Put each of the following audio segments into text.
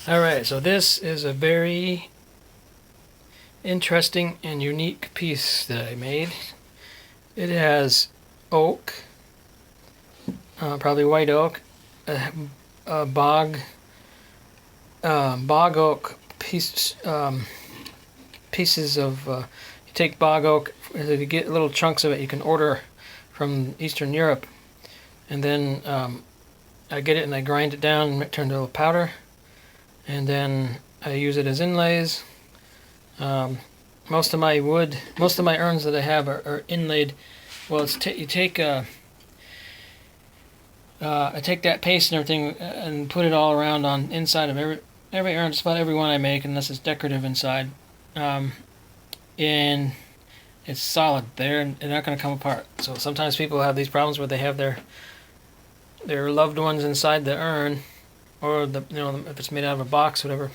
Alright, so this is a very interesting and unique piece that I made. It has oak, probably white oak, a bog oak pieces of. You take bog oak, if you get little chunks of it, you can order from Eastern Europe, and then I get it and I grind it down and turn it into a powder, and then I use it as inlays. Most of my urns that I have are inlaid. Well, you take I take that paste and everything and put it all around on inside of every urn, just about every one I make, unless it's decorative inside. And it's solid there, and they're not going to come apart. So sometimes people have these problems where they have their loved ones inside the urn, or if it's made out of a box, whatever,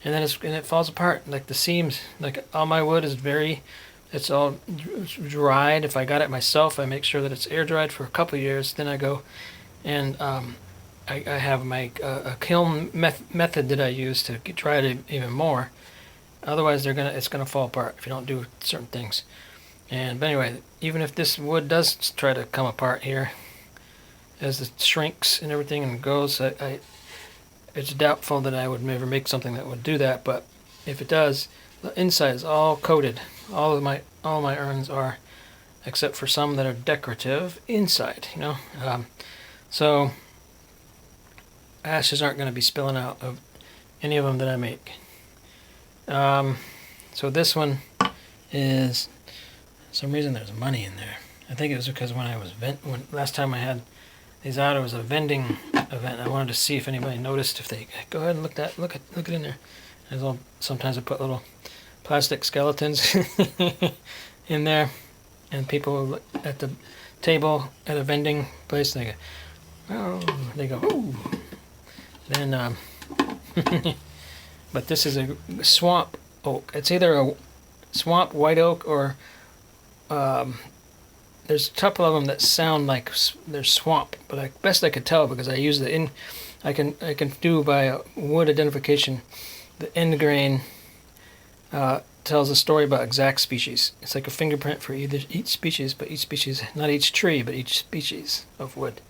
and then it falls apart. Like the seams, like all my wood is it's all dried. If I got it myself, I make sure that it's air dried for a couple years. Then I go and I have my a kiln method that I use to dry it even more. Otherwise, it's gonna fall apart if you don't do certain things. But anyway, even if this wood does try to come apart here, as it shrinks and everything and goes, it's doubtful that I would ever make something that would do that. But if it does, the inside is all coated. All my urns are, except for some that are decorative inside. So ashes aren't going to be spilling out of any of them that I make. So this one is, for some reason there's money in there. I think it was because when last time I had these out, it was a vending event. I wanted to see if anybody noticed. If they go ahead and look it in there. Sometimes I put little plastic skeletons in there, and people look at the table at a vending place, and they go, "Ooh!" Then, but this is a swamp oak. It's either a swamp white oak or there's a couple of them that sound like they're swamp, but best I could tell because I use I can do by wood identification. The end grain tells a story about exact species. It's like a fingerprint for each species, but each species, not each tree, but each species of wood.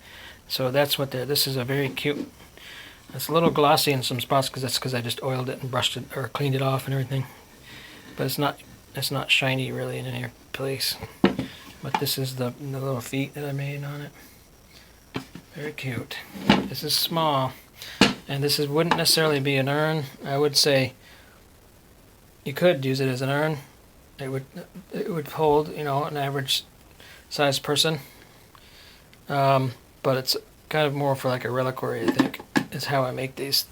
So that's what this is a very cute. It's a little glossy in some spots because I just oiled it and brushed it or cleaned it off and everything. But it's not shiny really in any place. But this is the little feet that I made on it. Very cute. This is small, and wouldn't necessarily be an urn. I would say you could use it as an urn. It would hold an average sized person. But it's kind of more for like a reliquary, I think, is how I make these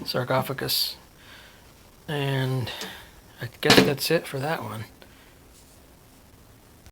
sarcophagus. And I guess that's it for that one.